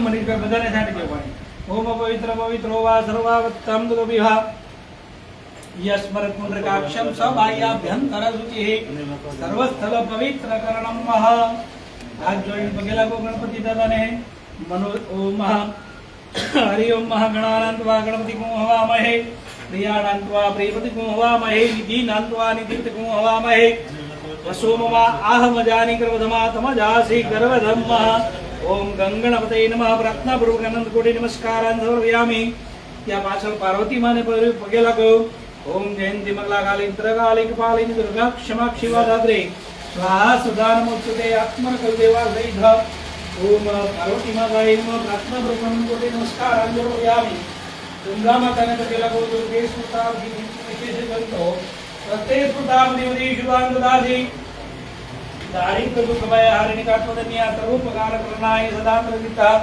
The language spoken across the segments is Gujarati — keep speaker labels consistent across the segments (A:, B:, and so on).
A: મનીષભાઈ બધાને છાંટી દો પાણી. ઓમ પવિત્ર પવિત્રો વા સર્વાવત્તમ તદોપિહા યસ્મરત મુદ્રકાક્ષમ સબાહ્યાભ્યંતર શુચિઃ સર્વસ્થળ પવિત્ર કરણમ મહ. હાથ જોઈને પગે લાગો ગણપતિ દાદાને. મનો ઓમ હરિ ઓમ મહાગણાનંતવા ગણપતિ કું હવામહે પ્રિયાનંતવા પ્રિયપતિ કું હવામહે નિધિનંતવા નિધિપતિ કું હવામહે વસોમવા આહમજાની ગર્વધમા તમજાસી ગર્વધમ્મ. ઓમ ગંગણપતે નમઃ. પ્રાર્થના પૂર્વક અનંત કોટી નમસ્કારાન સમર્પયામિ. ત્યાં પાછળ પાર્વતી માને પગે લાગો. ઓમ જયંતિ મંગલાકાલી ઇન્દ્રકાલી કપાલિની દુર્ગા ક્ષમાક્ષી વાધાત્રે સ્વાહા સુધા નમોસ્તુતે આત્મન કલદેવા સહિત. ઓમ પાર્વતી માતાય નમઃ. પ્રાર્થના પૂર્વક અનંત કોટી નમસ્કારાન સમર્પયામિ. ગંગા માતાને પગે લાગો. દુર્ગે સ્મૃતા વિશેષ ગ્રંથો પ્રત્યેક સ્મૃતા દેવદી શુભાંગ દાસી દારિદ્ર દુઃખ ભય હારિણી કાત્મદન્યા સર્વોપકાર કરનાય સદા પ્રતિતા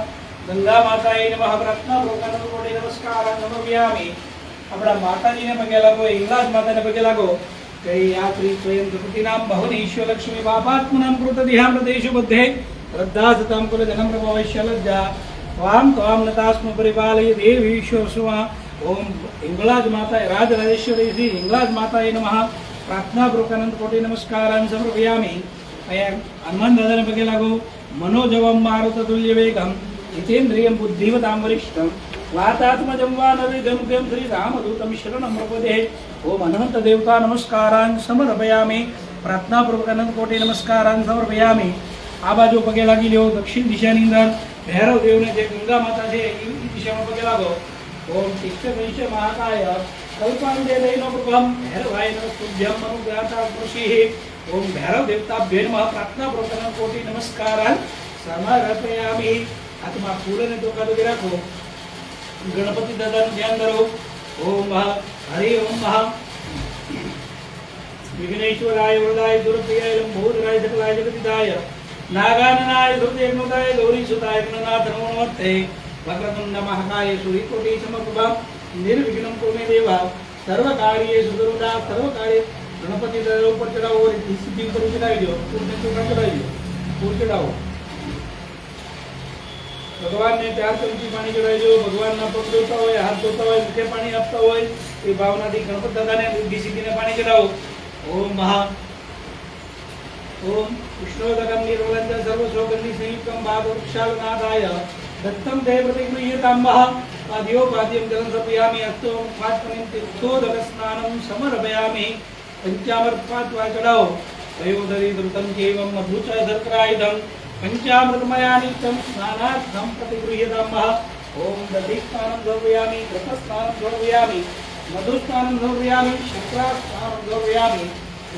A: ગંગા માતાય નમઃ. પ્રાર્થના પૂર્વક અનંત કોટી નમસ્કારાન સમર્પયામિ. આપણા માતાજીને પગે લાગો. હિંગલાજ માતાને પગે લાગો. જય યાત્રી સ્વયં ગણપતિનામ બહુની ઈશ્વર લક્ષ્મી બાપાત્મનામ કૃત દિહામ પ્રદેશુ બધે શ્રદ્ધા સતામ કુલ જનમ પ્રભવશ્ય લજ્જા વામ ત્વામ નતાસ્મ પરિપાલય દેવી ઈશ્વર સુવા. ઓમ હિંગલાજ માતા રાજરાજેશ્વરી શ્રી હિંગલાજ માતાય નમઃ. પ્રાર્થના પૂર્વક અનંત કોટી નમસ્કારાન સમર્પયામિ. અહીંયા હનુમાન દાદાને પગે લાગો. મનોજવમ મારુત તુલ્ય વેગમ જીતેન્દ્રિયમ બુદ્ધિવતામ વરિષ્ઠમ વાતાત્મજં વાનવિદમ તેમ શ્રી રામદૂતમ શરણમ પ્રપદે. ઓમ અનંત દેવતા નમસ્કારાન સમર્પયામિ. પ્રાર્થના પૂર્વક અનંત કોટી નમસ્કારાન સમર્પયામિ. આ બાજુ પગે લાગી લ્યો. દક્ષિણ દિશાની અંદર ભૈરવ દેવને જે ગંગા માતા છે એ દિશામાં પગે લાગો. ઓમ તિષ્ઠ મહાકાય કલ્પાંજે દૈનો પ્રભમ ભૈરવાય નમસ્તુભ્યમ મનુગ્રાતા કૃષિ. ઓમ ભૈરવ દેવતાભ્યો નમઃ. પ્રાર્થના પૂર્વક અનંત કોટી નમસ્કારાન સમર્પયામિ. હાથમાં ફૂલને ટોકા દોરી રાખો. ગણપતિ દાદાનું ધ્યાન ધરો. ઓમ હરિ ઓમ વિઘ્નેશ્વરાય વરદાય દુર્પ્રિયાય લંબોદરાય સકલાય જગતિદાય નાગાનનાય સુરદેવનુદાય ગૌરી સુતાય ગણનાથ નમોનમસ્તે વક્રતુંડ મહાકાય સૂર્યકોટી સમપ્રભા નિર્વિઘ્નમ કુરુ મે દેવા સર્વકાર્યેષુ સર્વદા સર્વકાર્ય. ગણપતિ દાદા ઉપર ચડાવો. સિદ્ધિ ઉપર ચડાવી દો. ફૂલને ચોખા ચડાવી દો. ફૂલ ચડાવો. ભગવાનને 4 ચમચી પાણી ચડાવી દો. ભગવાનના પગ ધોતા હોય, હાથ ધોતા હોય, મુખે પાણી આપતા હોય એ ભાવનાથી ગણપતિ દાદાને બુદ્ધિ સિદ્ધિને પાણી ચડાવો. ઓમ ઓમ વિષ્ણોદકમ નિર્મલંચ સર્વશ્લોકની સંયુક્તમ ભાગવૃક્ષાલનાદાય દત્તમ તે પ્રતિગૃહ્યતામ પાદ્યો પાદ્યમ જલમ સમર્પયામિ. અસ્તો પાત્મનિમ તીર્થોદક સ્નાનમ સમર્પયામિ. પંચામૃત પાત્વા ચડાવો. વયોધરી ધૃતમ ચૈવમ મધુચ શર્કરાયુધમ પંચામૃતમયાનિત્યમ સ્નાનાર્થમ પ્રતિગૃહ્યતામ. ઓમ દધિસ્નાનમ સમર્પયામિ. ઘૃતસ્નાનમ સમર્પયામિ. મધુસ્નાનમ સમર્પયામિ. શર્કરાસ્નાનમ સમર્પયામિ.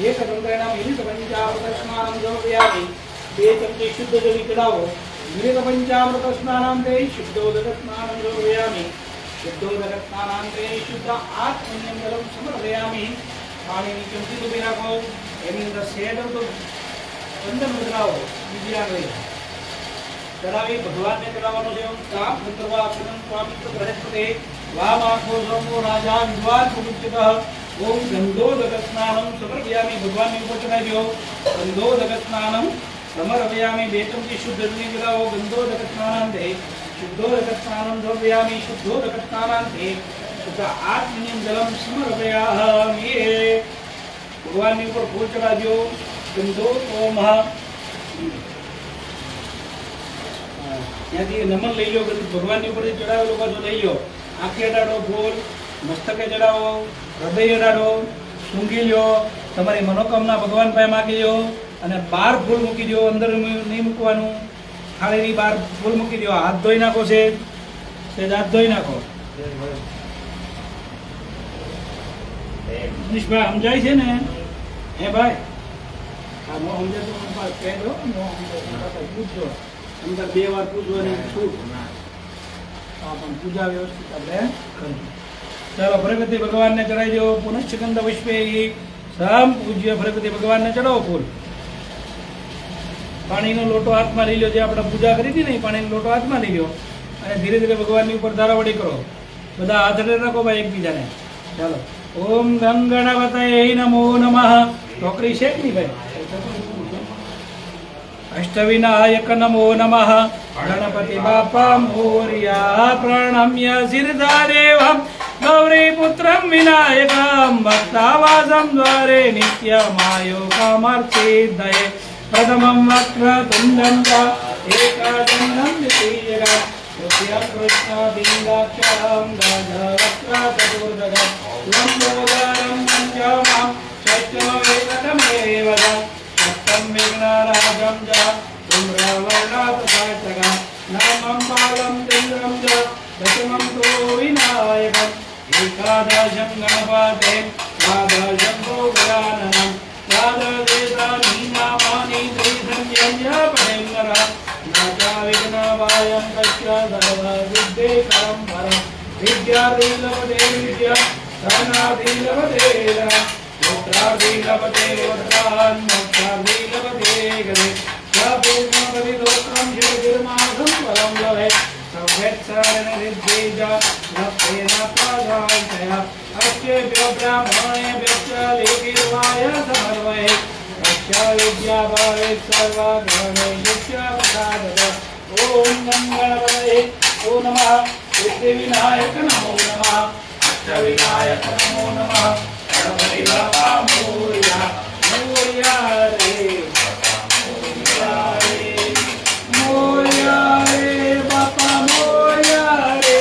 A: એકદંત્રેણ મિલિત પંચામૃત સ્નાનમ સમર્પયામિ. 2 ચમચી શુદ્ધ જળ ચડાવો. મિલિત પંચામૃત સ્નાનાંતે શુદ્ધોદક સ્નાનમ સમર્પયામિ. શુદ્ધોદક સ્નાનાંતે શુદ્ધ આત્મન્યમ જલમ સમર્પયામિ. પાણીની ચમચી ડૂબી રાખો. એની અંદર શેડ તો 15 મુદ્રાઓ બીજી આગળ ચડાવી ભગવાનને ચડાવવાનો છે. કામ ગંધર્વા અક્ષરમ સ્વામિત્વ બૃહસ્પતિ વામાખો સોમો રાજા વિદ્વાન મુક્તિતઃ. ઓમ ગંધોદક સ્નાનમ સમર્પયામિ. ભગવાનની ઉપર ચડાવી દો. ગંધોદક સ્નાનમ સમર્પયામિ. 2 ચમચી શુદ્ધ જળ ચડાવો. ગંધોદક સ્નાનાંતે શુદ્ધોદક સ્નાનમ સમર્પયામિ. શુદ્ધોદક સ્નાનાંતે શુદ્ધ આત્મનિમ જલમ સમર્પયામિ. ભગવાનની ઉપર ફૂલ ચડાવજો. ગંધો ઓમ ત્યાંથી નમન લઈ લો. ભગવાનની ઉપર ચડાવેલો પાછો લઈ લો. આંખે અડાડો ફૂલ, મસ્તકે ચડાવો, હૃદય અડાડો, સૂંઘી લો. તમારી મનોકામના ભગવાન પાસે માગી લો. અને 12 ફૂલ મૂકી દો. અંદર નહીં મૂકવાનું. થાળીની 12 ફૂલ મૂકી દો. હાથ ધોઈ નાખો. છે હાથ ધોઈ નાખો. મનીષભાઈ સમજાય છે ને? હે ભાઈ આ નો સમજે તો કહેજો. પૂછજો. અંદર 2 વાર પૂછવાની છૂટ. પણ પૂજા વ્યવસ્થિત આપણે કરજો. ચાલો પ્રગતિ ભગવાનને ચડાવી દો. પુનશ્ચકંદ પુષ્પે સમ પૂજ્ય પ્રગતિ ભગવાનને ચડાવો ફૂલ. પાણીનો લોટો હાથમાં લઈ લો. જે આપણે પૂજા કરી હતી ને એ પાણીનો લોટો હાથમાં લઈ લો અને ધીરે ધીરે ભગવાનની ઉપર ધારાવડી કરો. બધા હાથ રાખો ભાઈ એકબીજાને. ચાલો. ઓમ ગંગણવતય નમો નમઃ. ઢોકરી છે કે નહીં ભાઈ? अष्टविनायक नमो नमः गणपति बापा मोरया प्रणम्य सिरधारेवं गौरीपुत्रं विनायकं भक्तावासं द्वारे नित्यमायोगमर्चिद्दये प्रथमं वक्रतुण्डं च एकदन्तं द्वितीयकं तृतीयं कृष्णबिन्दाक्षं दशवक्त्रचतुर्भुजं लम्बोदरं पञ्चमं षष्ठमेकमेव सप्तं विघ्नराजं च धूम्रवर्णप्रकाशकं नवमं बालं चन्द्रं च दशमं तु विनायकम् एकादशं गणपते द्वादशं तु गजाननं द्वादशेतानि नामानि त्रिसंयोज्यपठेन्नर न च विघ्नभयं तस्य सर्वसिद्धिकरं परं विद्यार्थी लभते विद्या धनार्थी लभते धनं पुत्रार्थी लभते पुत्रान् मोक्षार्थी लभते गते पूर्णपरिदोत्रं शिवतिर्मासं फलं लभे सभ्यक्षरणसिद्धेज लभ्येन प्रधानतया अस्येभ्यो ब्राह्मणेभ्यश्च लेखिर्वाय समर्वये तस्य विद्याभावे सर्वग्रहणेभ्यश्च प्रसादत ॐ गणपतये ॐ नमः सिद्धिविनायक नमो नमः अष्टविनायक नमो नमः गणपति बाप्पा मोरया मोरया रे मोरया रे बाप्पा मोरया रे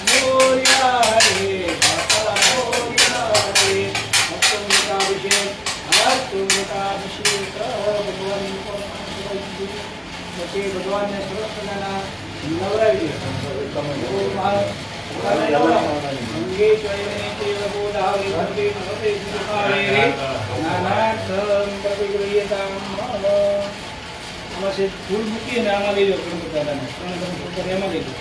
A: मोरया रे बाप्पा मोरया रे अष्टमृताभिषेक भगवान ने सरस प्रकारना नवरावी मंगेश्वरी देव बोधावी भक्ति नमते सुखावे रे नानार्थं प्रविग्रह्यतां आमासे फूल મૂકી ને આમાં લઈ લો ગણપતિ દાદાને ઉપર એમાં લઈ લો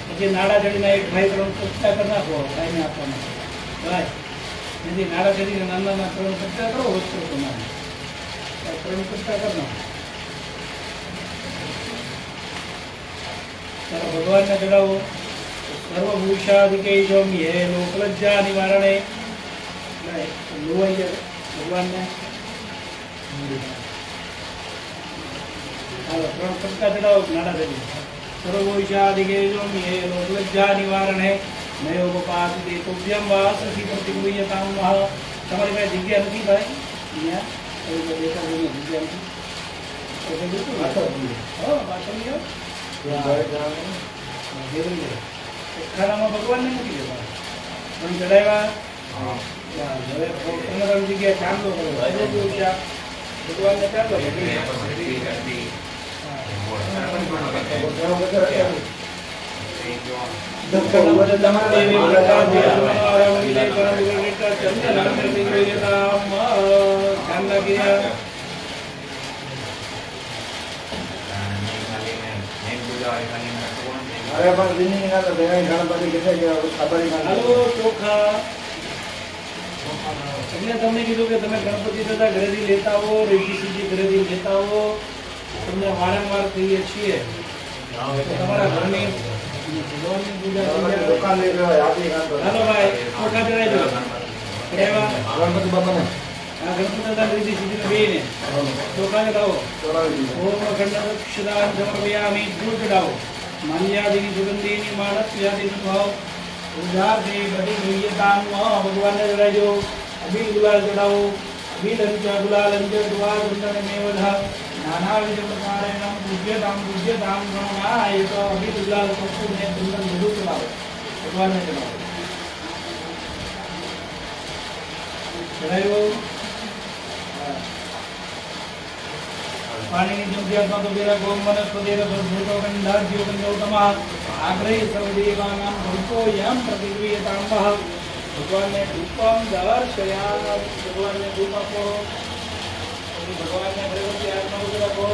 A: પછી નાડા ચડીને એક ભાઈ ત્રણ કચ્ચા કરી નાખો ભાઈને આપવાના ભાઈ એથી નાડા ચડીને નાના ત્રણ કચ્ચા કરો વસ્ત્રો તમારે ત્રણ કચ્ચા કરી નાખો ત્યારે ભગવાનને ચડાવો સર્વભૂષાધિકેશમ હે લોકલજ્જા નિવારણે લોવાઈ જાય ભગવાનને હાલો ત્રણ કટકા ચડાવો નાડા ચડી સર્વભૂષાધિકેશમ હે લોકલજ્જા નિવારણે નયોપપાતિ તુભ્યમ વાસસી પ્રતિગૃહ્યતામ મહ તમારી પાસે જગ્યા નથી ભાઈ અહીંયા ખાનામાં ભગવાનને મૂકી દેવા પણ ચડાવ્યા હવે જગ્યાએ ચાંદલો કરો ભગવાનને ચાંદલો
B: अरे पर दिन नहीं निकालता देना गणपति कैसे गया खबर ही
A: हेलो ચોખા એટલે તમને કીધું કે તમે ગણપતિ દાદા ઘરેથી લેતા આવો રેડી સીધી ઘરેથી લેતા આવો તમને વારંવાર કહીએ છીએ તમારા ઘરની ભગવાનની પૂજા
B: दुकान ले लो आप ही काम
A: હાલો ભાઈ ચોખા ચડાવી દો એવા
B: गणपति बाबा ने
A: આ ગણપતિ દાદા રેડી સીધી બેને ચોખા ચડાવો ઓમ ગણપતિદાન સમર્પયામિ દૂધ ચડાવો मान्यादि सुगंधीनि मानस्यादि भाव उदारते बड़ी गृह्यताम भगवान ने चढ़ायो अभी गुलाल चढ़ाओ अभी लंच गुलाल लंच दुआ सुंदर मेवधा नाना विध प्रकारेण पूज्यताम गणनाय तो अभी गुलाल कपूर ने सुंदर मधु चढ़ाओ भगवान ने चढ़ाओ चढ़ायो पाणी की जम्यात्मा तो मेरा गोम वनस्पतिर सद्भूतो गंधाद्यो गंधोतमः आग्रही सर्वदेवानां धूपो यं प्रतिगृह्यतां वः भगवान ने धूपम दर्शयामि भगवान ने धूप आपो भगवान ने भगवती आत्मा को रखो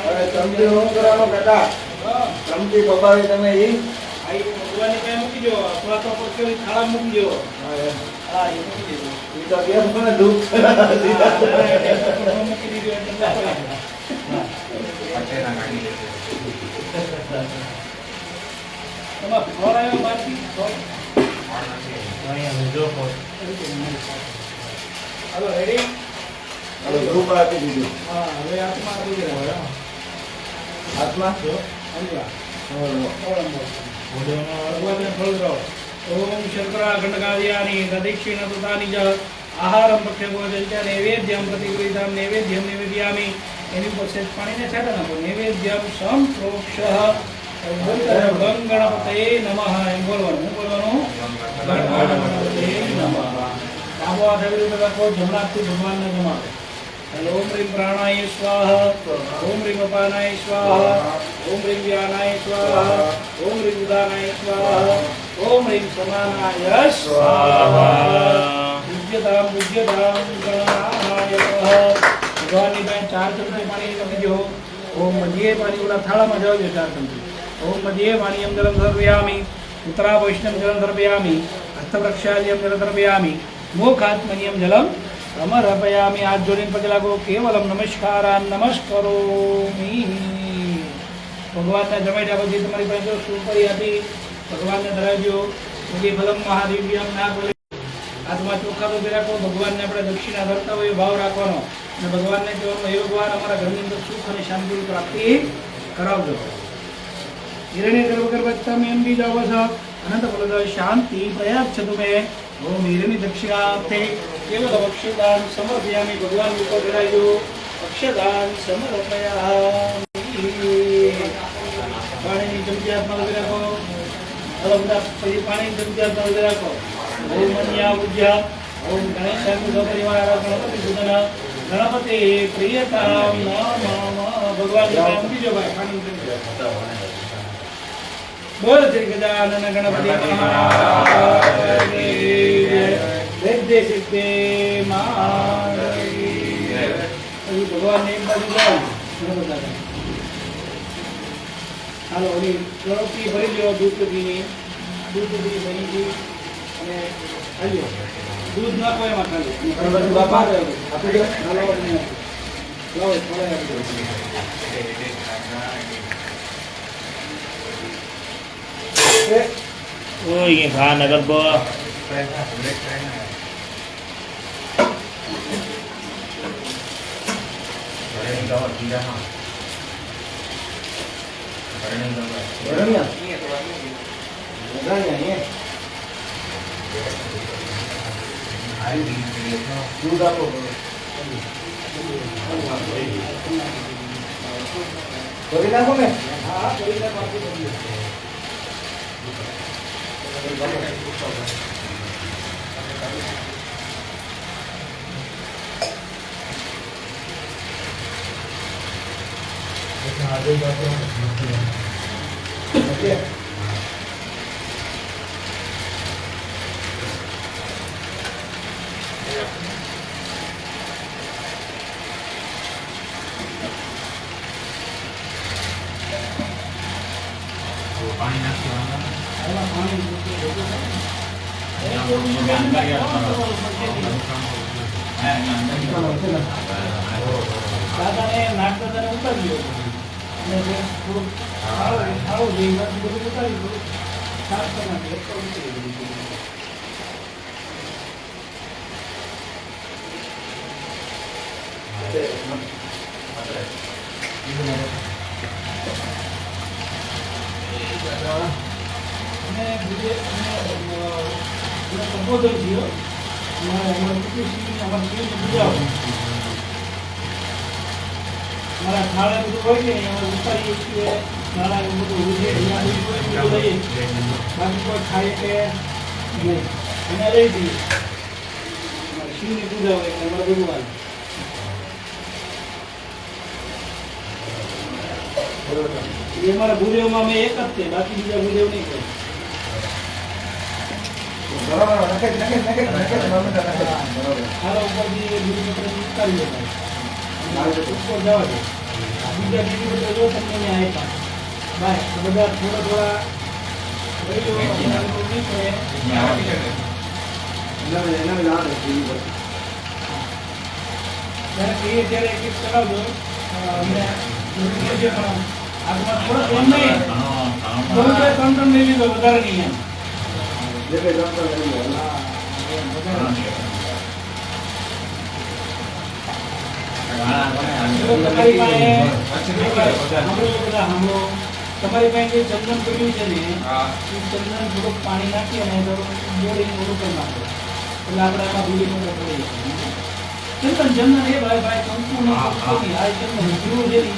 B: अरे तमजी हो करानो बेटा तमजी बाबा તમે ઈ
A: આઈ ભગવાન ને કઈ મૂકી દો અથવા તો પછી થાળા મૂકી દો હા એ મૂકી દેજો
B: ઈ તો કેમ મને દુખ
A: મૂકી દીધો એટલે
C: પછેના કાઢી લેજો
A: તમાર ફોરાયો બાકી
C: કોણ નથી
A: અહીંયા જો હાલો રેડી
B: હવે ધૂપ આપી દીધું.
A: હા હવે આત્મા આવી ગયા
B: હાથમાં
A: અંજવા
B: હવે
A: ભગવાનને ફળ દો ઓમ શંકરા ખંડકાદિયાની તદિક્ષિણ તૃતાની જ આહારમ પક્ષે ભોજન ચ નૈવેદ્યમ પ્રતિગૃહીતામ નૈવેદ્યમ નિવેદયામિ એની ઉપર સેજ પાણીને છાંટા નાખો નૈવેદ્યમ સંપ્રોક્ષ ગમ ગણપતયે નમઃ એમ બોલવાનું શું બોલવાનું ગણપતયે નમઃ ડાબો હાથ આવી રીતે રાખો જમણા હાથથી ભગવાનને જમાડો ઓમ રીમ પ્રાણાય સ્વાહા ઓમ રીમ અપાનાય સ્વાહા ઓમ રીમ વ્યાનાય સ્વાહા ઓમ રીમ ઉદાનાય સ્વાહા ઓમ રીમ સમાનાય સ્વાહા પૂજ્યતામ ગણાય ભગવાનની પાસે 4 ચમચી પાણી લખી દો ઓમ મધ્યે પાણી ઓલા થાળામાં જવાજો 4 ચમચી ઓમ મધ્યે પાણીયમ જલમ સર્વયામિ ઉત્તરા વૈષ્ણવ જલમ સર્વયામિ હસ્તવૃક્ષાદ્યમ જલમ સર્વયામિ મુખાત્મનિયમ જલમ સમર્પયામિ હાથ જોડીને પગે લાગો કેવલમ નમસ્કારાન નમસ્કરોમિ ભગવાનને જમાડ્યા પછી તમારી પાસે જો સુપરી હતી ભગવાનને ધરાવજો પછી ફલમ મહાદેવ્યમ ના બોલે હાથમાં ચોખ્ખા તો રાખો ભગવાનને આપણે દક્ષિણા ધરતા હોય ભાવ રાખવાનો અને ભગવાનને કહેવાનું હે ભગવાન અમારા ઘરની અંદર સુખ અને શાંતિની પ્રાપ્તિ કરાવજો હિરણ્ય ગર્ભગર્ભત્તમ એમ બી જાવ છો અનંત ફલદ શાંતિ પ્રયાગ છે તમે ઓમ હિરણ્ય દક્ષિણાર્થે કેવલ અક્ષદાન સમર્પયામિ ભગવાન ઉપર ધરાવજો અક્ષદાન સમર્પયામિ પાણીની ચમચી હાથમાં લઈ રાખો હવે બધા પછી પાણીની ચમચી હાથમાં લઈ રાખો ઓમ મન્યા ઉજ્જા ઓમ ગણેશાય પરિવાર ગણપતિ સુદન ગણપતિ પ્રિયતામ નમઃ ભગવાન મૂકી જો ભાઈ પાણી બોલ શ્રી ગજાનન ગણપતિ મહારાજ વેદ્ય સિદ્ધે મહારાજ ભગવાન એક બાજુ જાઓ હાલો ઓલી ગણપતિ ભરી લ્યો દૂધ ભરી ગઈ અને હાલ્યો દૂધ નાખો એમાં ખાલી
B: ગણપતિ બાપા આપી દો.
A: હાલો લાવો થોડા આપી દો
C: Ôi, nghe khá này con bơ.
B: બરાબર ને? બરાબર ને? દૂધ આપો. કરી નાખો ને.
A: હા કરી નાખો આપી દો
B: Okay.
C: પાણી નાખ્યું
A: આમાં પાણી દાદાને નાક દાદાને ઉતારી લ્યો અને જે થોડુંક ખાવું જોઈએ એમાંથી બધું ઉતારી દો સાફ કરી નાખી એક તો ઉતારી દીધું અને બીજે સંબોધન થયો અમારા ગુજરાત મારા થાળે બધું હોય કે અમે ઉતારીએ છીએ નાના એવું બધું ઉજે બધું લઈએ બાકી કોઈ ખાય કે નહીં એને લઈ દઈએ શિવની પૂજા હોય એટલે અમારે ભગવાન એ અમારા ભૂદેવમાં અમે એક જ છે બાકી બીજા ભૂદેવ નહીં કરે
B: બરાબર નકે
A: ખારા ઉપરથી ગુરુપત્ર ઉતારી દેવાય ઉપર જવા દે બીજા બીજું જો તમને મેં આપ્યા બાય તો બધા થોડા જ્યારે એક ચલાવજો અમને આગમાં થોડોક એમ નહીં બહુ 3 લઈ લીધો વધારે નહીં એમ તમારી પાસે તમારી પાસે જે ચંદન પડ્યું છે ને એ ચંદન થોડુંક પાણી નાખી અને જોડીને થોડુંક કરી નાખો એટલે આપણે આમાં ભૂલી નતો પડી ચંદન એ ભાઈ કંકુ નો આ ચંદન જીરું છે ને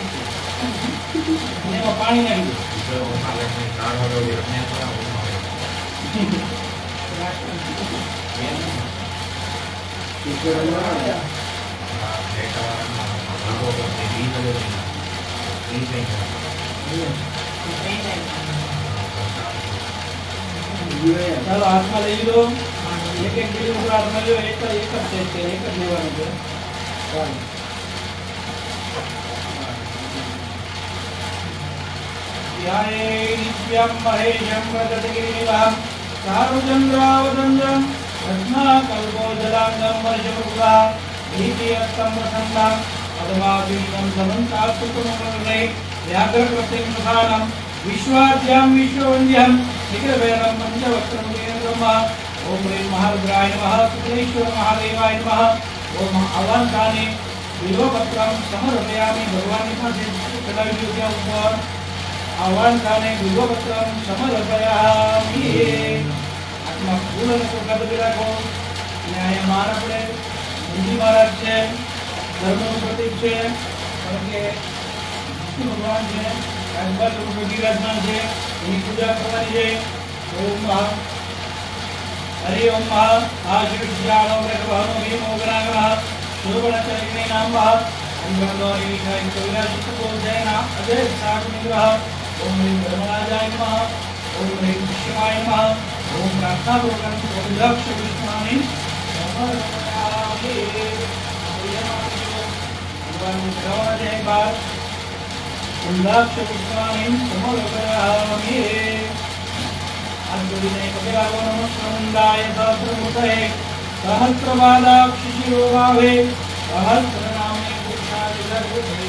A: અને એમાં પાણી નાખી ચાલો હાથમાં લઈ લો એક એક બીજું ઉપર હાથમાં લો એક જ ટેસ્ટ છે એક જ લેવાનું છે ચાલો યાએ નિત્યમ મહેશમ વ્રતગિરિનિવામ ચારુચંદ્રાવતંદ્રમ રત્નાકલ્પોજલાંગમ વર્ષપુરા ભીતિયસ્તમ પ્રસન્નામ અદમાભીષમ સમંતાસ્તુતમોરણે વ્યાઘ્રકૃતિમ પ્રધાનમ વિશ્વાદ્યામ વિશ્વવંદ્યમ નિગ્રહવેરમ પંચવક્त्रम બ્રહ્મા ઓમ હ્રીમ મહારુદ્રાય નમઃ શુક્લેશ્વર મહાદેવાય નમઃ ઓમ અવંતાને વિલોપત્રમ સમર્પયામિ ભગવાનની પાસે ચડાવી દો ત્યાં ઉપર અવંતાને વિલોપત્રમ સમર્પયામિ આત્મા ફૂલ અને સુગંધ બી રાખો અને અહીંયા માર આપણે હિન્દી મહારાજ છે ધર્મનું પ્રતીક છે કારણ કે વિષ્ણુ ભગવાન છે રાજભાઈ બિરાજમાન છે એની પૂજા કરવાની છે ઓમ હરિ ઓમ આ શ્રીજાનો પ્રભવનો ભીમો ગણાગણ શોભણચરિણે નામ અંગણોરી વિષય કવિરાજિતો જયના અજય સાગ નિગ્રહ ઓમ હરિ ધર્મરાજાય નમઃ ઓમ હરિ વિષ્ણુવાય નમઃ ઓમ પ્રાર્થનાપૂર્વક લક્ષ વિષ્ણુની સમર્પયામિ ભગવાનનું શ્રવણ જય બાર લક્ષ વિષ્ણુની સમર્પયામિ અંજલિને પગે લાગો નમસ્કૃંદાય સહસ્રમૂર્તયે સહસ્રપાદાક્ષિશિરો ભાવે સહસ્રનામે પુરુષાય સર્વભૂતે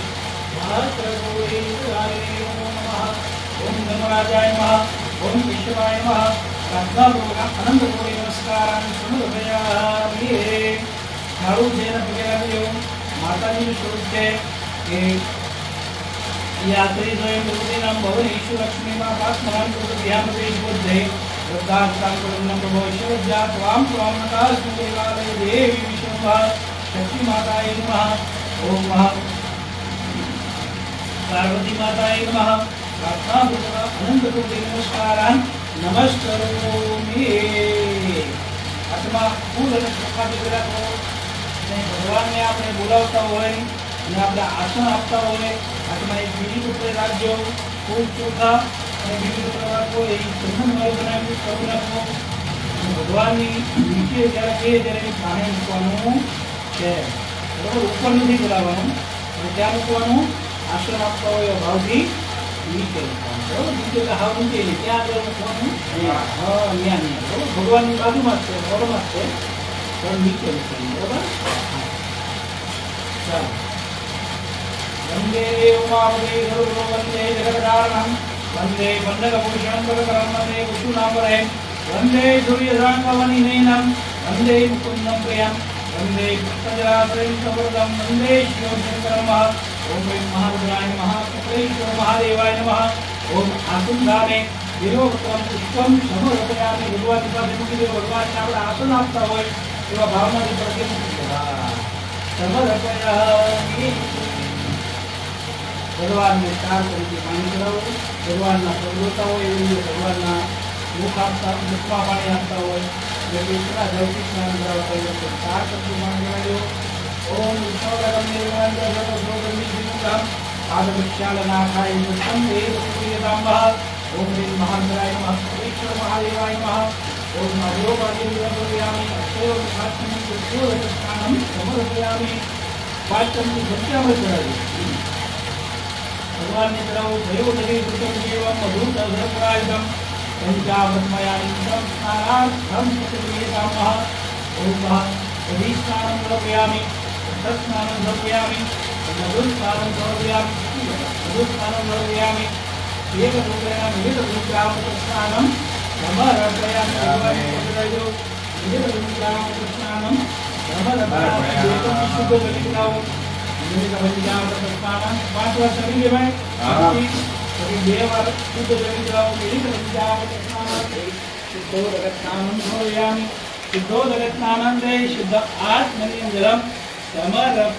A: સહસ્રગૌરીય નમઃ ઓમ ધર્મરાજાય નમઃ ઓમ વિશ્વાય નમઃ પ્રાર્થનાપૂર્વક અનંત કોટી નમસ્કારાન સમર્પયામિ મારું જેને પગે લાગ્યો માતાજીનું સ્વરૂપ છે કે यात्री स्वयं प्रभुनाम भवनेषु लक्ष्मीमा पास्महान प्रभुभ्यामदेश बुद्धे वृद्धास्तां प्रभुनं प्रभोष्यवज्जा त्वां त्वां नतास्मि देवालये देवी विष्णुभा शक्ति माताये नमः ओम पार्वती माताये नमः प्रार्थना पूर्वक अनंत कोटि नमस्कारान नमस्करोमि आत्मा फूल અને પ્રસાદી રાખો ને ભગવાનને આપણે બોલાવતા હોય અને આપણે આસન આપતા હોય આત્મા એક બીજી ઉપર રાખજો ફૂલ ચોખા અને બીજી ઉપર રાખો એ ચંદનમય બનાવી કરું રાખો ભગવાનની નીચે જ્યારે કે ત્યારે પાણી મૂકવાનું છે બરાબર ઉપર નથી બોલાવવાનું અને ત્યાં મૂકવાનું આસન આપતા હોય ભાવથી નીચે મૂકવાનું બરાબર નીચે હાવ નીચે ત્યાં આગળ મૂકવાનું હા ત્યાં બરાબર ભગવાનની બાજુમાં જ છે બરોબર જ છે પણ નીચે મૂકવાનું બરાબર ચાલો वंदे उमापते गुरुगुरु वंदे जगदारणं वंदे वंदकभूषणं वरदं वंदे कुसुमाम्बरे वंदे सूर्यसाङ्गवनिनयनं वंदे मुकुन्दं प्रियं वंदे पुष्पजलाश्रयं सवरदं वंदे शिवशङ्करं ओम महारुद्राय नमः शुक्लेश्वर महादेवाय नमः ओम आसुन्दाने विरोधं पुष्पं समर्पयामि भगवान પાસે મૂકી દો ભગવાનને આપણે આસન આપતા હોય એવા ભાવનાથી પ્રતિમૂર્તિ સમર્પયામિ ભગવાનને ચાર તરીકે પાણી ચડાવો ભગવાનના પ્રભુતા હોય એવી રીતે ભગવાનના મુખ આપતા મુખમાં પાણી આપતા હોય એટલે કેટલા જળથી સ્નાન કરાવતા હોય તો ચાર તરીકે પાણી ચડાવ્યો ઓમ વિષ્ણુરામ પાદવૃક્ષાલનાથાય નમઃ ઓમ હ્રીમ મહારુદ્રાય નમઃ ઈશ્વર મહાદેવાય નમઃ ઓમ મહાદેવાય સ્નાનમ સમર્પયામિ પાંચમની સંખ્યામાં ચડાવ્યું भगवान ने चढ़ाओ भयो नदी कृतम जीवम मधुर धर्मराजम पंचामृतमयानि स्नानार्थम कृतमेतामः ओम यदि स्नानं समर्पयामि तत्स्नानं समर्पयामि मधुस्नानं समर्पयामि मधुस्नानं समर्पयामि एकरूपेण एकरूप्यामृतस्नानं समर्पयामि भगवान ने चढ़ायो एकरूप्यामृतस्नानं समर्पयामि शुद्ध बलि चढ़ाओ પાંચ વાર ચડી લેવાય.
B: હા.
A: પછી 2 વાર શુદ્ધ ચડી જવાનું. શુદ્ધોદકસ્નાનમ સમર્પયામિ. શુદ્ધોદકસ્નાનંદે શુદ્ધ આત્મનિર્જલમ સમર્પયામિ.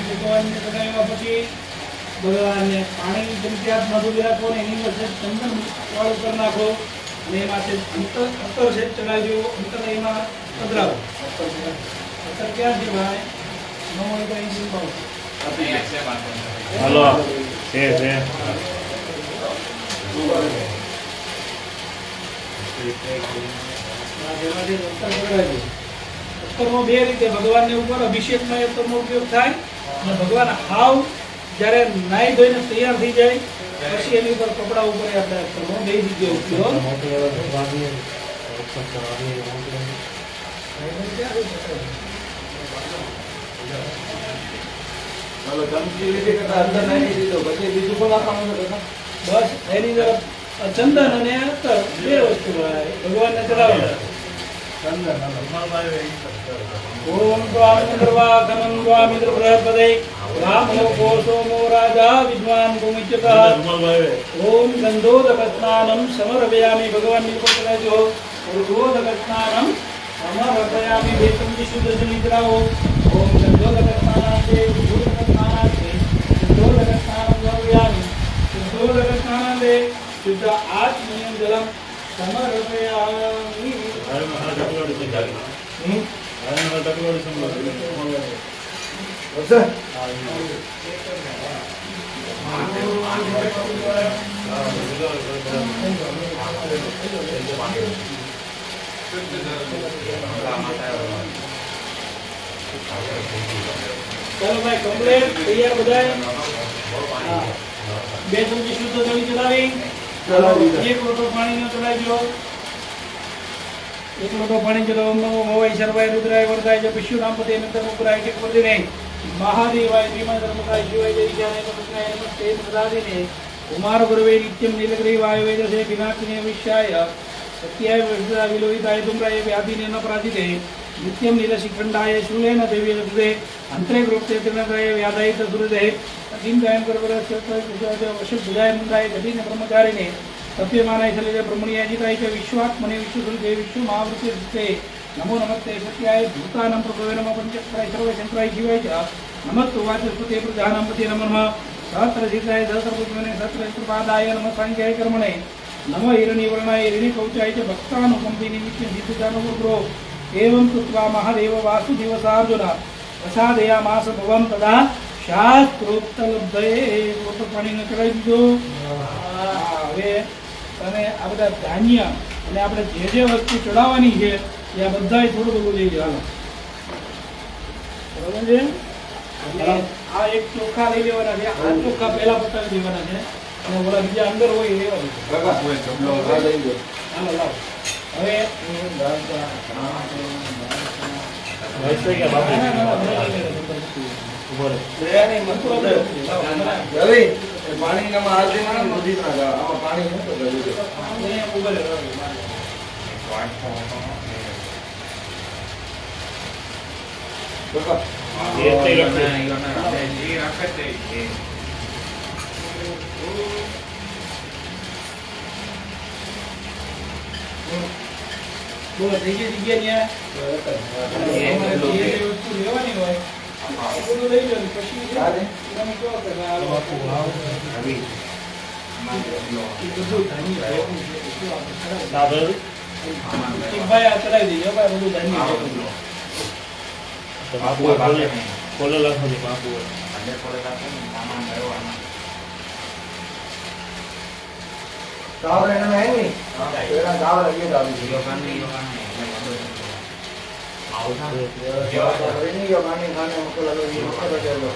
A: ભગવાનને ચડાવ્યા પછી ભગવાનને પાણીની ચમચી મધુરી રાખો ને એની વચ્ચે ચંદન વાળું કરી નાખો અને એમાં છે અંતર છે ચડાવજો. અંતર એમાં પધરાવો. અંતર ક્યાં છે ભાઈ? ન હોય તો અહીં જીવ
C: હાલો છે
A: અત્તરમાં 2 રીતે ભગવાનની ઉપર અભિષેકમાં અત્તરનો ઉપયોગ થાય અને ભગવાન હાવ જ્યારે નાઈ ધોઈને તૈયાર થઈ જાય પછી એની ઉપર કપડા ઉપર આપણે અત્તરનો 2 જગ્યાએ ઉપયોગ.
B: ચાલો ચમચી લીધી કરતા અંદર નાખી દીધો પછી બીજું પણ નાખવાનું છે કાકા?
A: બસ એની અંદર ચંદન અને અત્તર 2 વસ્તુ ભગવાનને ચડાવવાના. ઓમ દ્વામિન્દ્રવા કનંદ્વામિન્દ્ર બૃહસ્પતે રામો કોસોમો રાજા વિદ્વાન ભૂમિચ્યતઃ ઓમ ગંધોદકસ્નાનમ સમર્પયામિ. ભગવાનની ઉપર ચડાવજો. ગંધોદકસ્નાનમ સમર્પયામિ. વેતમથી શુદ્ધ જલી ચડાવો. ઓમ ગંધોદકસ્નાનાંતે શુદ્ધોદકસ્નાનાંતે શુદ્ધોદકસ્નાનમ સમર્પયામિ. શુદ્ધોદકસ્નાનાંતે શુદ્ધ આત્મનિર્જલમ સમર્પયામિ.
B: બસ?
A: ચાલો ભાઈ કમ્પ્લીટ તૈયાર બધાય. હા. 2 ચમચી શુદ્ધ દહીં ચડાવી.
B: ચડાવી.
A: 1 લોટો પાણીનો ચડાવજો. 1 લોટો પાણી ચડાવો. ઓમ નમો ભવાય સર્વાય રુદ્રાય વરદાય જ પશ્યુનામ પતે નંતર મુકરાય ટેક વર્ધિને મહાદેવાય ધીમા ધર્મકાય શિવાય જય જ્ઞાને નમસ્કાય નમસ્તે પ્રદાદિને કુમાર ગુરવે નિત્યમ નીલગ્રી વાયવે જસે વિનાશિને વિશ્યાય સત્યાય વજ્રા વિલોહિતાય ધુમ્રાય વ્યાધિને ન પરાજિતે નિત્યમ નીલશિખંડાય શૂલેન દેવી હૃદે અંતરે ગ્રોપ્તે ત્રિનગ્રય વ્યાધાય તસુરદે અધિંગાયમ કરવર વશુભુજાય મુંડાય ગતિને બ્રહ્મચારિને સત્યમાનાય શૈલે બ્રહ્મણ્યાય જીતાય ચ વિશ્વાત્મને વિશ્વસુરજે વિશ્વમહાવૃત્તે નમો નમસ્તે સત્યાય ભૂતાનાં પ્રભવે નમઃ પંચક્ષરાય સર્વે શંકરાય શિવાય ચ નમસ્તુ વાચસ્પતે પ્રજાનાં પતે નમઃ સહસ્રજીતાય સહસ્રપુષ્પને સહસ્રપાદાય નમઃ સાંખ્યાય કર્મણે નમઃ હિરણ્યવર્ણાય હિરણ્યકવચાય ચ ભક્તાનુકંપી નિમિત્તે જીતુજાનુગ્રો एवं कृत्वा महादेव वासुदेव सार्जुन प्रसादयामास भवं तदा शास्त्रोक्तलब्धये પોતે પાણીને ચડાવી દીધો. હવે તમે આ બધા ધાન્ય અને આપણે જે વસ્તુ ચડાવવાની છે એ આ બધાય થોડું થોડું લઈ જવાનું. બરાબર છે? એટલે આ એક ચોખા લઈ લેવાના છે. આ ચોખા પહેલા પતાવી દેવાના છે અને ઓલા બીજા અંદર હોય એ લેવાનું છે.
B: કાકા, આ લઈ લો.
A: હાલો લાવો. હવે
B: રવિ, એ પાણીનામાં હાલતી નહીં, નદી ના જા. આમાં પાણી નહોતું ગયું. કાકા,
A: બોલો થઈ ગઈ જગ્યા ત્યાં જે વસ્તુ લેવાની હોય એ બધું લઈ લો ને પછી
B: ચાલે.
A: તમે કહો કે આ લો. એ બધું ધાન્ય લેવાનું છે. શું આપણે ચડાવી દઈએ? એક ભાઈ આ ચડાવી દઈએ ભાઈ બધું ધાન્ય લેવાનું.
C: ખોલો લખો બાપુ
B: ચાવલ એના હે નહીં? એના ચાવલ લઈએ તો આવી ગયો. નહીં ગયો, પાણી ખાને મક્કો લગાવી દીધો, મક્કો લગાવેલો.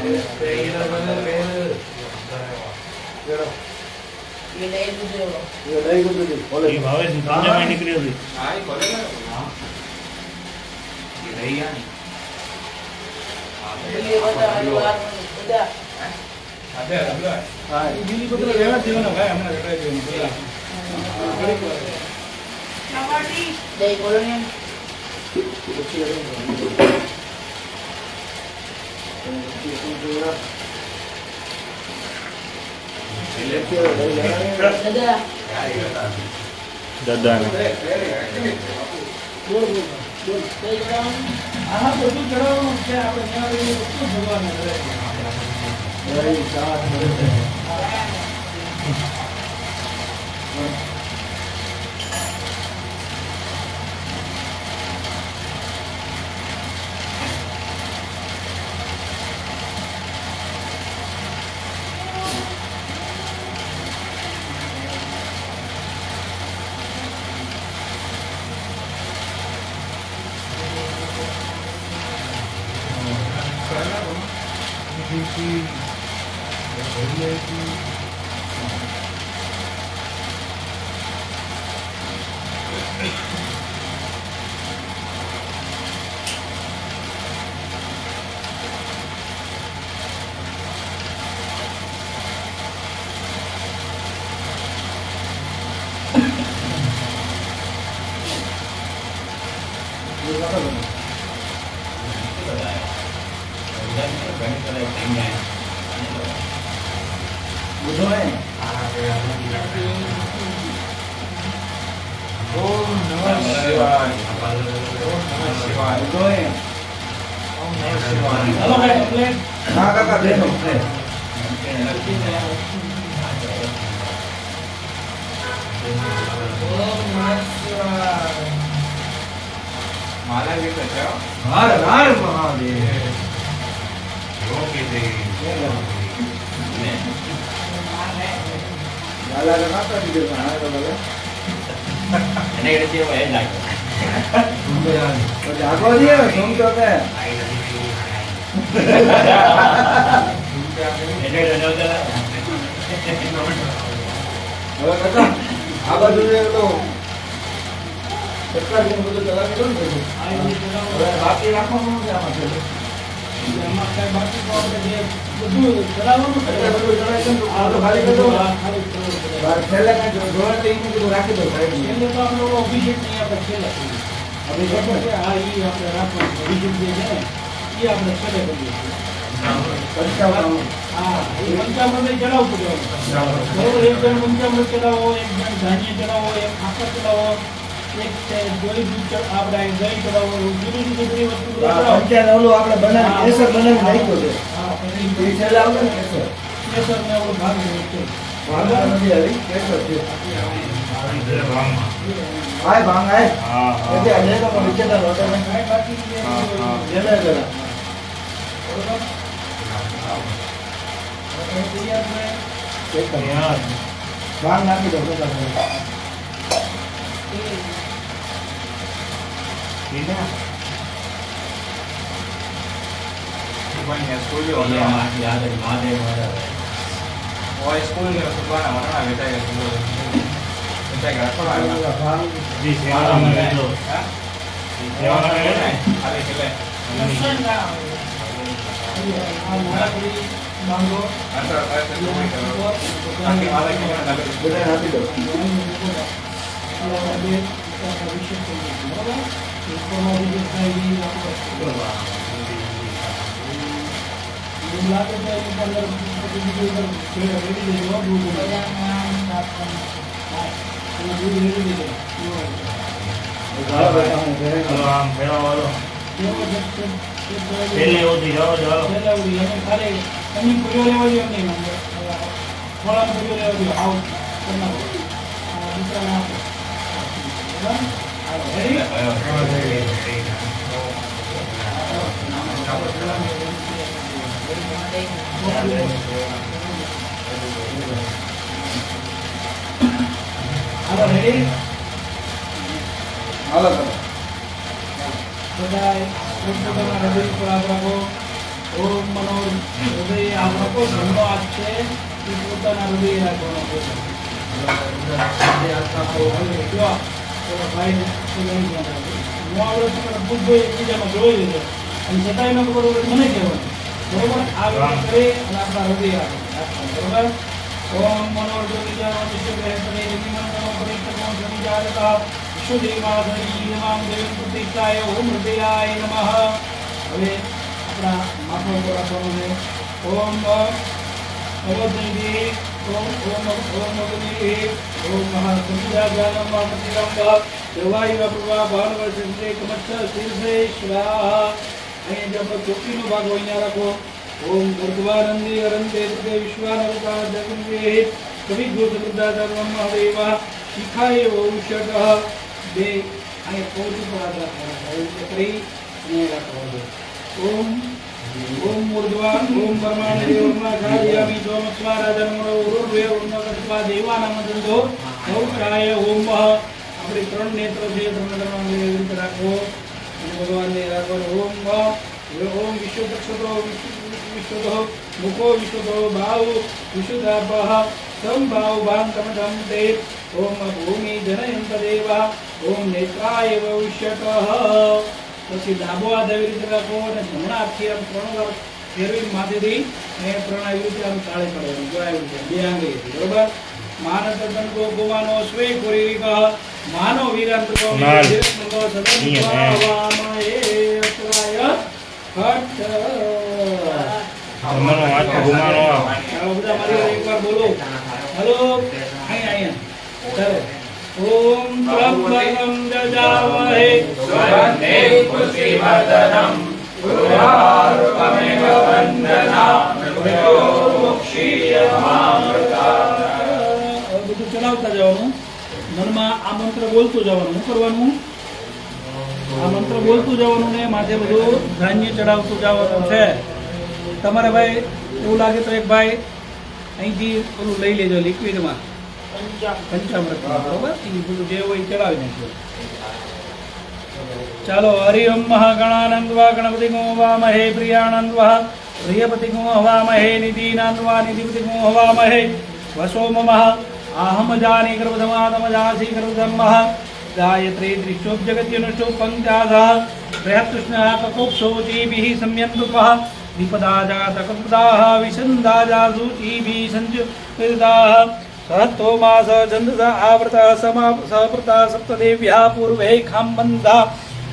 B: એ લઈ ગયું હતું, બોલે.
C: એ ભાવે છે તમને માં નીકળ્યો છે
B: હા,
A: એ બીજી પત્ર લેવા જ દેવાના ભાઈ હમણાં ચડાવી દેવાનું.
B: પછી
C: દાદાને
A: આમાં બધું ચડાવવાનું છે આપણે ત્યાં લઈને બધું ભગવાનને કરે
B: बुझो है
D: ओम नमः शिवाय ओम नमः शिवाय
B: बुझो है
D: ओम नमः शिवाय
A: હલો ભાઈ કમ્પ્લેટ
B: हाँ काका देखो
A: ઓમ નમઃ શિવાય
D: माला भी बचाओ
B: हर हर महादेव लाला का माता जी देखो हाँ तो बोले तो जागो दिए तुम तो मैं હવે કાકા આ બાજુ તો કેટલા દિન બધું ચલાવી દો ને
A: આ એ ચડાવો
B: હવે બાકી રાખવાનું છે આમાં છે
A: એમાં કાંઈ બાકી તો આપણે જે બધું ચડાવવાનું છે
B: એટલે બધું ચડાવી દો ને આ તો ખાલી કરી દો
A: હા, ખાલી ચડાવવું પડે.
B: બાર છેલ્લે કઈ જોડે તો ઈ બધું રાખી દો સાઈડ માં
A: એટલે તો આપણે લોકો અભિષેક નહીં આપણે છેલ્લે કરીએ.
B: અભિષેક ને
A: હા ઈ આપણે રાખવાનું અભિષેક જે છે ને ઈ આપણે છેલ્લે કરીએ છીએ.
B: પંચાવન
A: હા એ પંચામૃત ય ચડાવવું પડે બરોબર. એક જણ પંચામૃત ચડાવો, એક જણ ધાન્ય ચડાવો, એક ખાખર ચડાવો, એક છે દોરી દૂધ આપણે દહીં ચડાવો, જુદી જુદી બધી વસ્તુ બધા
B: આ
A: ચડાવો.
B: પંચાયત ઓલું આપણે બનાવી કેસર બનાવી નાખ્યો છે
A: હા પછી
B: એ છેલ્લે આવશે ને કેસર
A: કેસર ને આપણો ભાગ હોય છે.
B: ભાંગા નથી આવી કેસર છે
C: હા
B: હાય ભાંગ હાય
C: હા
B: એટલે આજે તો મને વિચારતા નહોતા મેં
A: કાંઈ બાકી નહીં
C: હા, હા.
B: જેને જરા
A: બરોબર. હવે તૈયાર છે.
B: કેસર
C: યાર
B: ભાંગ નાખી દો બધા
D: सुबह स्कूल जो होना वो स्कूल में सुबह ना होना बेटा ये सुबह बेटा घर पर आया
B: ભાંગ
C: જી સેવા કરે તો સેવા કરે ને
D: अरे चले
A: લસણ ના આવે. આ મોળાપુરી માંગો
D: अंदर ऐसे पूरी करो ताकि माला की ना लगे
B: બધા નાખી દો ઘણા બધા હું ઘરે
C: ચલો આમ ફેરવા વાળો પેલી ઓછી જાઓ જાઓ
A: રેડી
B: હાલો કરો
A: બધાય પોતપોતાના હૃદય પર હાથ રાખો. ઓમ મનો હૃદય હાથ રાખો. જમણો હાથ છે એ પોતાના હૃદય રાખવાનો છે. જો, પેલો ભાઈ તો લઈ ગયા હતા. હું આવડે તો પેલા બુદ્ધભાઈ એકબીજામાં જોઈ લીધો અને છતાંય ન ખબર હોય તો મને કહેવાનું બરોબર. આ રીતે કરી અને આપણા હૃદય રાખવાનું બરોબર. ઓમ મનો હૃદય શુદ્ધિમાધરી નમામ દેવી પ્રતિષ્ઠાય ઓમ હૃદયાય નમઃ. હવે अपना माथा पर रखने ओम अवधि ओम ओम ओम अग्नि ओम महासंध्याज्ञानं वामतिरंब देवायुः प्रभा भानुवचंद्रे कमच्छ शीर्षेश्वराः અહીં જે આપણે ચોકીનો ભાગ હોય અહીંયા રાખો ઓમ ભર્ગવાનંદી અરંતે તે વિશ્વાનવતા જગન્તે કવિ ગોત્રદાધર્મ મહાદેવા શિખાય વૌષટઃ બે અહીં પૌત્ર પર રાખવાના છે ત્રી અને રાખવાનો ઓમ ओम मूर्ध्वा ओम परमाणु ओम कार्यामि सोमस्वाराधनमो उरुर्वे ओम नमस्वा देवानामदंतो नौकाय ओम अपने त्रण नेत्र से ब्रह्मधर्म में રાખો અને ભગવાનને રાખો ઓમ ઓમ વિશ્વપક્ષતો વિશ્વતો મુખો વિશ્વતો બાહુ વિશુદ્ધાપહ સંભાવ ભાંતમદમ તે ઓમ ભૂમિ જનયંત દેવા ઓમ નેત્રાય ભવિષ્યતઃ પછી ડાબો હાથ આવી રીતે રાખો અને જમણા હાથથી આમ 3 વાર ફેરવી માથેથી અને 3 આવી રીતે આમ તાળે પાડવાનું જો આવી રીતે બે આંગળીથી બરોબર માનતન કો ગોવાનો સ્વે કોરીક માનો વીરાંતકો વિરત્નકો સદંવામાએ અતરાય હટ
C: મનો હાથ ઘુમાનો
A: ચાલો બધા મારી એકવાર બોલો હેલો અહીંયા ચાલો ओम त्र्यंबकं यजामहे सुगन्धे पुष्टिवर्धनम् उर्वारुकमेव वन्दनाम् બધું ચલાવતા જવાનું મનમાં આ મંત્ર બોલતું જવાનું શું કરવાનું આ મંત્ર બોલતું જવાનું ને માથે બધું ધાન્ય ચડાવતું જવાનું છે તમારે ભાઈ એવું લાગે તો એક ભાઈ અહીંથી પેલું લઈ લેજો લિક્વિડમાં પંચામૃત બરોબર બધું જે હોય ચડાવી નાખજો ચાલો હરિ ઓમ મહાગણાનંદવા ગણપતિ ગો હવામહે પ્રિયાનંદવા પ્રિયપતિ ગો હવામહે નિધિનાંદવા નિધિપતિ ગો હવામહે વસો મમ आहम जाने गर्भधमादमजासी गर्भधम्मः गायत्री दृश्योप जगत्यनुष्टो पंक्त्याधः बृहत्कृष्णः ककोप्सोचीभिः संयन्तुपः विपदाजातकपदाः विसन्दाजासूचीभिः सञ्जुदाः सहत्तोमास छन्दसा आवृतः सहप्रतः सप्तदेव्याः पूर्वे खाम्बन्धा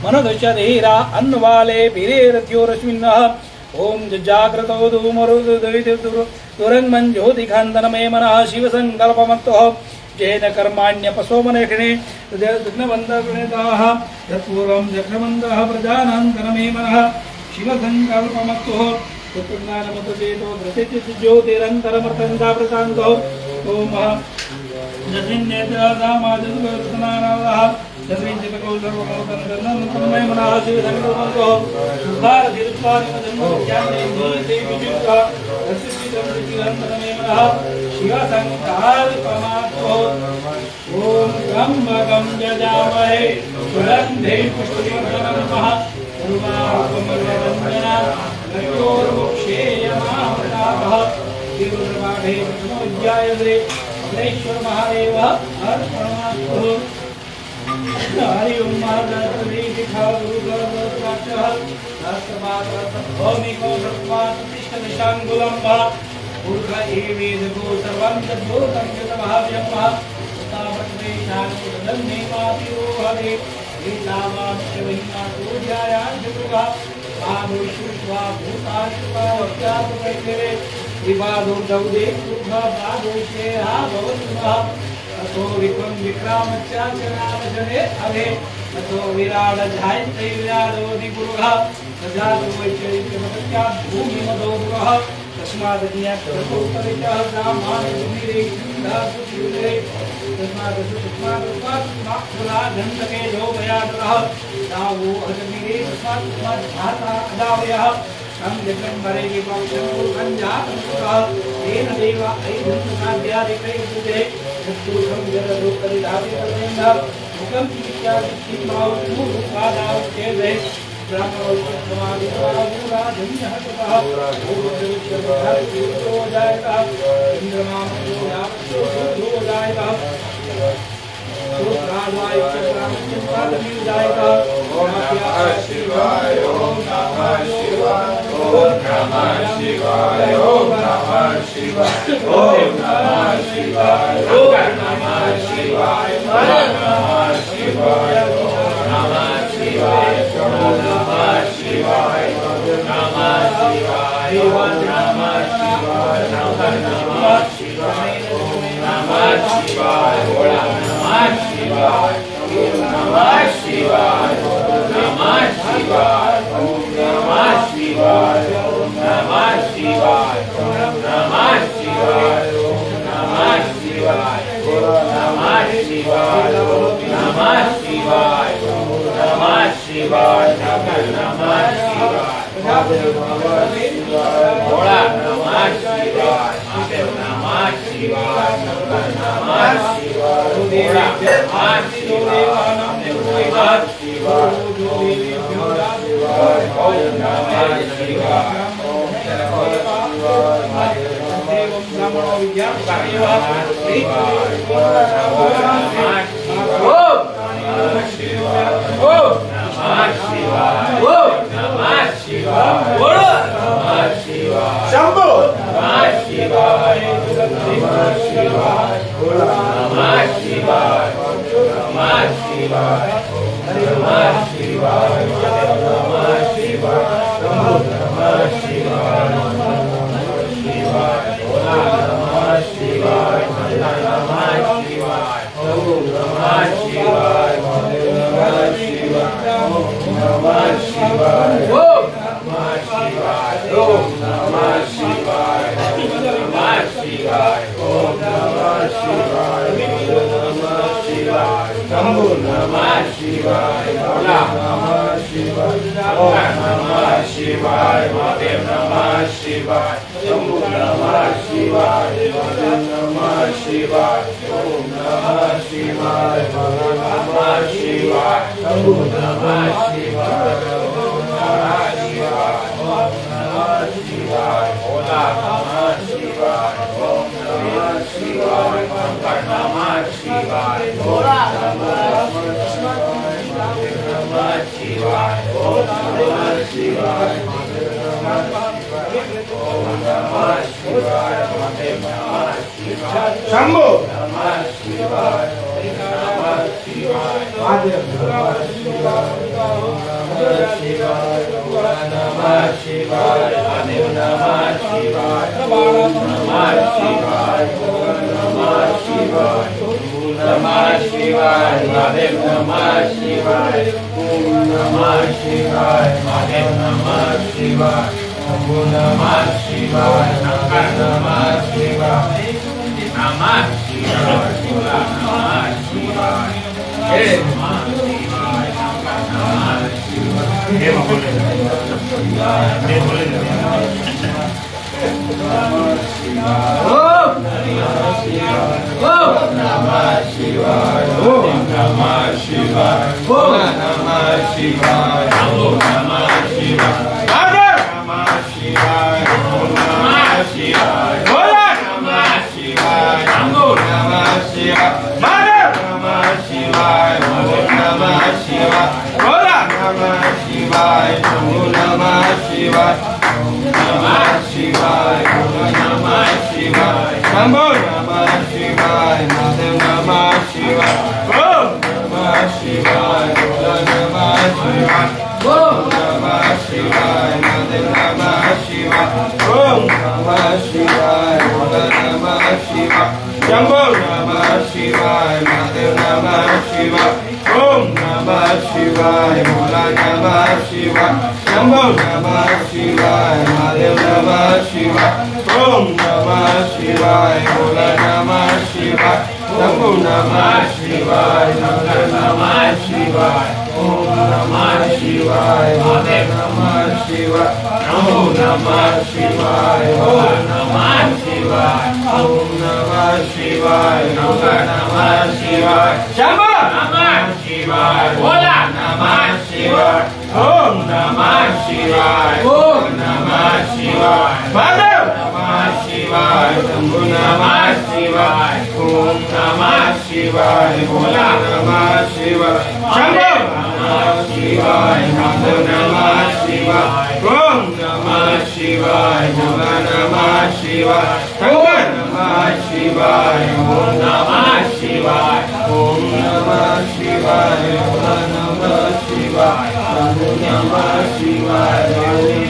A: मनोदशधीरा अन्वाले भिरेरथ्यो रश्मिन्नः ओम जाग्रतो दुरंगमंज्योतिखांदनमे मनः शिवसंकल्पमत्तो जेन कर्माण्यपसोमनेक्षणे विघ्नबन्धप्रणेताः तत्पूर्वं जक्षमन्तः प्रजानान्तरमे मनः शिवसंकल्पमत्तो तत्प्रज्ञानमतचेतो धृतिज्योतिरन्तरमर्तन्दा प्रशान्तो ओम जसिन्नेत्रादामादिवर्तनानाः सर्वेन्द्रियको सर्वकौतन्त्रनन्दनमय मनः शिवसंकल्पमत्तो सुधारधिरुत्वादिमजन्मज्ञानेन्द्रियते विजुक्ता रसिद्धिरन्तरमे मनः शिवसंकल्पमत्तो ओम त्र्यंबकं यजामहे सुगन्धे पुष्टिवर्धनम् उर्वारुकमिव नयोर्मुक्षेयमामृताः तीव्रपाठे प्रथमोऽध्याये अग्नेश्वर महादेव अर्पणमस्तु हरि ओम महादेवी दिखा गुरुगणपतिः शास्त्रपात्रभौमिको सर्वातिष्ठनिशाङ्गुलम्बः उर्ग एवेदगो सर्वं तद्भूतं यतमहाव्यम्मः तावत्वेशानुदन्नेमातिरोहरे एतावाप्यवहिमातोऽध्यायान्धुः आदोषुष्वा भूताशुवा वक्यातुपैरे विवादोर्दौदे पादोषे हा भवतुमः अतो विक्रम विक्रामचाचनावजने अवे अतो विराड झायते विराडोदि गुरुः सजातो वैचैत्यमत्या भूमिमदोरुः तस्मादज्ञातोपरिचः सामान्यनिरे दासुचिरे तस्मादसुष्मादुपात्माक्षुराधन्तके जोभयातः तावो अजनिरे तस्मात् अदावयः हम जगं मरे विपक्षं कंजातमुखः तेन देवा ऐधन्तकाद्यादिकैर्युते यत्पुरुषं जररूपरिधातिपर्यन्त मुखं विद्यादिष्टिमाव मूलुपादावच्छेदे ब्रह्मोत्सवादिवाहुराधन्यः ततः पूर्वविश्वविधातितो जायतः इन्द्रमामयो यावच्छो जायतः शिवाय ओम नमः शिवाय ओम नमः शिवाय ओम नमः शिवाय ओम नमः शिवाय ओम नमः शिवाय ओम नमः शिवाय ओम नमः शिवाय ओम नमः शिवाय ओम नमः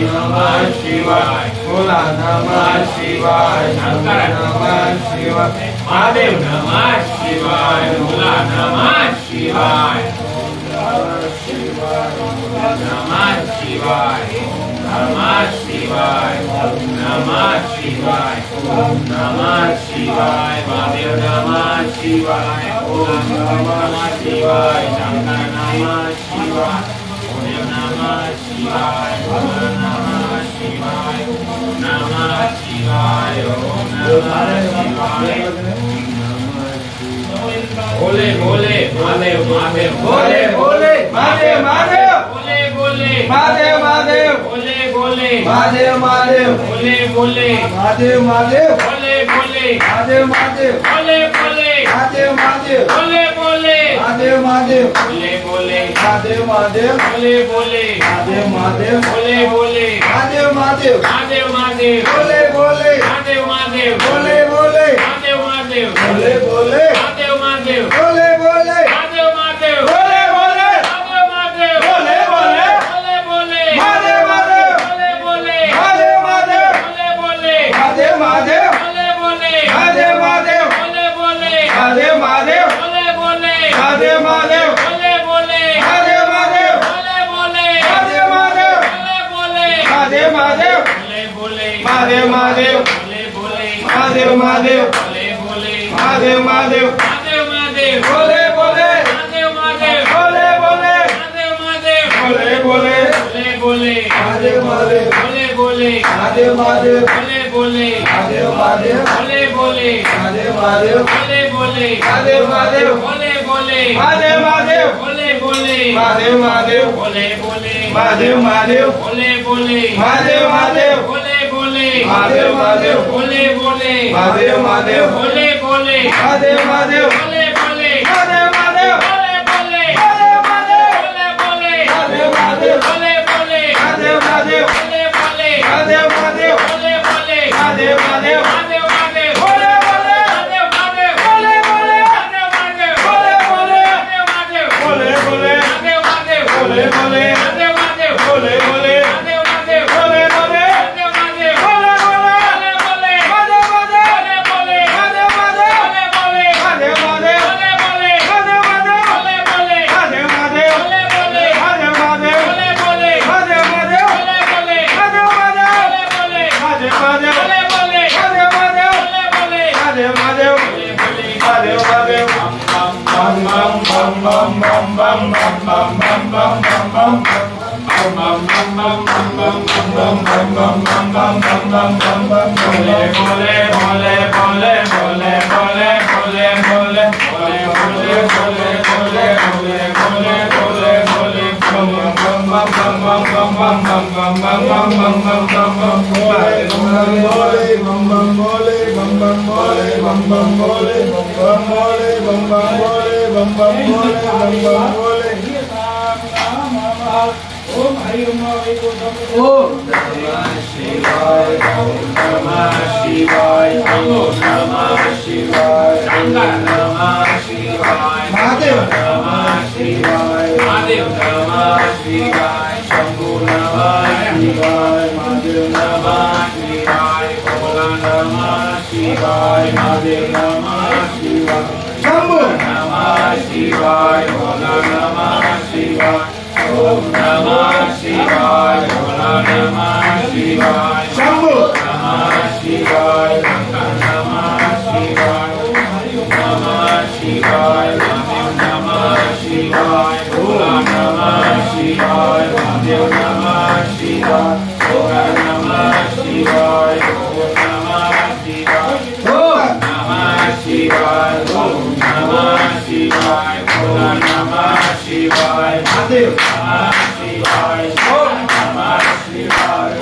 A: Namah
D: શિવાય ભોલા નમઃ શિવાય શંકર નમઃ શિવાય મહાદેવ નમઃ શિવાય ભોલા નમઃ શિવાય નમઃ શિવાય નમઃ શિવાય નમઃ શિવાય નમઃ શિવાય નમઃ શિવાય મહાદેવ નમઃ શિવાય ઓમ નમઃ શિવાય શંકર નમઃ શિવાય ઓમ નમઃ શિવાય ભોલા નમઃ શિવાય નમઃ શિવાય ઓમ નમઃ શિવાય બોલે બોલે મહાદેવ મહાદેવ બોલે બોલે મહાદેવ મહાદેવ બોલે બોલે મહાદેવ મહાદેવ બોલે બોલે મહાદેવ મહાદેવ બોલે બોલે મહાદેવ મહાદેવ બોલે બોલે મહાદેવ મહાદેવ બોલે બોલે મહાદેવ મહાદેવ બોલે બોલે મહાદેવ મહાદેવ બોલે બોલે મહાદેવ મહાદેવ બોલે બોલે મહાદેવ મહાદેવ બોલે બોલે મહાદેવ મહાદેવ મહાદેવ મહાદેવ બોલે બોલે મહાદેવ મહાદેવ બોલે બોલે મહાદેવ મહાદેવ બોલે બોલે મહાદેવ મહાદેવ બોલે બોલે મહાદેવ મહાદેવ બોલે બોલે મહાદેવ મહાદેવ બોલે બોલે બોલે બોલે મહાદેવ મહાદેવ બોલે બોલે મહાદેવ મહાદેવ બોલે બોલે મહાદેવ મહાદેવ બોલે બોલે મહાદેવ મહાદેવ બોલે બોલે મહાદેવ મહાદેવ બોલે બોલે મહાદેવ મહાદેવ બોલે બોલે મહાદેવ મહાદેવ બોલે બોલે મહાદેવ મહાદેવ બોલે બોલે મહાદેવ મહાદેવ બોલે બોલે મહાદેવ મહાદેવ બોલે બોલે મહાદેવ મહાદેવ બોલે બોલે મહાદેવ મહાદેવ મહાદેવ મહાદેવ બોલે બોલે મહાદેવ મહાદેવ બોલે બોલે મહાદેવ મહાદેવ બોલે બોલે બોલે બોલે મહાદેવ મહાદેવ બોલે બોલે મહાદેવ મહાદેવ બોલે બોલે મહાદેવ મહાદેવ બોલે બોલે મહાદેવ મહાદેવ બોલે બોલે મહાદેવ મહાદેવ બોલે બોલે મહાદેવ મહાદેવ બોલે બોલે મહાદેવ મહાદેવ બોલે બોલે મહાદેવ મહાદેવ બોલે બોલે મહાદેવ મહાદેવ બોલે બોલે મહાદેવ મહાદેવ બોલે બોલે મહાદેવ મહાદેવ બોલે બોલે મહાદેવ મહાદેવ બોલે બોલે મહાદેવ મહાદેવ બોલે બોલે મહાદેવ મહાદેવ બોલે બોલે મહાદેવ મહાદેવ બોલે બોલે મહાદેવ મહાદેવ બોલે બોલે મહાદેવ મહાદેવ બોલે બોલે મહાદેવ મહાદેવ મહાદેવ મહાદેવ બોલે બોલે મહાદેવ મહાદેવ બોલે બોલે મહાદેવ મહાદેવ બોલે બોલે મહાદેવ મહાદેવ બોલે બોલે મહાદેવ મહાદેવ બોલે બોલે મહાદેવ મહાદેવ બોલે બોલે મહાદેવ મહાદેવ બોલે બોલે મહાદેવ મહાદેવ બોલે બોલે બોલે મહાદેવ મહાદેવ બોલે બોલે મહાદેવ મહાદેવ બોલે બોલે મહાદેવ મહાદેવ ओम हरि ओम ओम नमः शिवाय ओम नमः शिवाय ओम नमः शिवाय नमः शिवाय महादेव नमः शिवाय महादेव नमः शिवाय शंभु नमः शिवाय महादेव नमः शिवाय भोला नमः शिवाय महादेव नमः शिवाय शंभु नमः शिवाय भोला नमः शिवाय ओम नमः शिवाय भोला नमः शिवाय शंभु नमः शिवाय नमः शिवाय नमः शिवाय नमः शिवाय भोला नमः शिवाय महादेव नमः शिवाय भोला नमः शिवाय ओम नमः शिवाय ओम नमः शिवाय ओम नमः शिवाय भोला नमः शिवाय महादेव नमः शिवाय ओम नमः शिवाय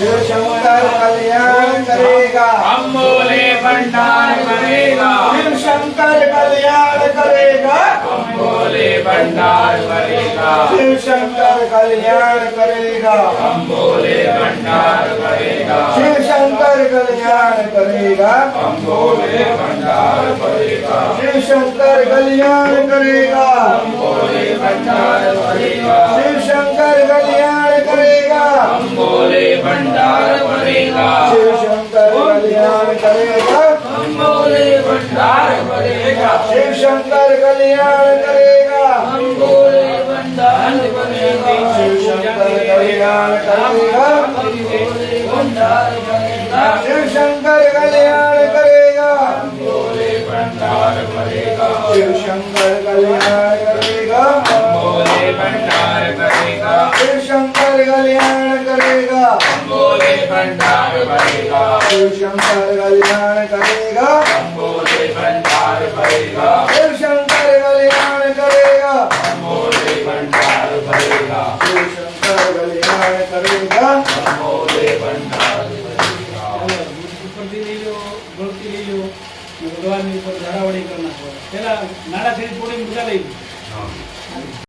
B: शिव शंकर कल्याण करेगा।
D: हम बोले भंडार करेगा।
B: शिव शंकर कल्याण करेगा।
D: हम बोले भंडार करेगा।
B: शिव शंकर कल्याण करेगा।
D: हम बोले भंडार करेगा।
B: शिव शंकर कल्याण करेगा।
D: हम बोले भंडार करेगा।
B: शिव शंकर कल्याण करेगा।
D: हम बोले भंडार करेगा।
B: शिव शंकर कल्याण करेगा।
D: हम बोले भंडार करेगा।
B: शिव शंकर कल्याण करेगा।
D: हम बोले भंडार करेगा।
B: शिव शंकर कल्याण करेगा।
D: हम बोले भंडार करेगा।
B: शिव शंकर कल्याण करेगा।
D: भंडार करेगा।
B: शिव शंकर कल्याण करेगा।
D: बोले भंडार करेगा।
B: शिव शंकर कल्याण करेगा।
D: बोले भंडार करेगा।
B: शिव शंकर कल्याण करेगा।
D: बोले भंडार करेगा।
B: शिव शंकर कल्याण करेगा।
D: बोले भंडार करेगा।
B: शिव शंकर कल्याण करेगा।
D: बोले भंडार करेगा।
B: शिव शंकर कल्याण करेगा।
D: बोले भंडार करेगा।
A: ઉપરથી લઈ લો, ગળથી લઈ લો, ને ભગવાનની ઉપર ધારાવડી કરી નાખો. પેલા નાળાથી થોડી મજા લઈ લો.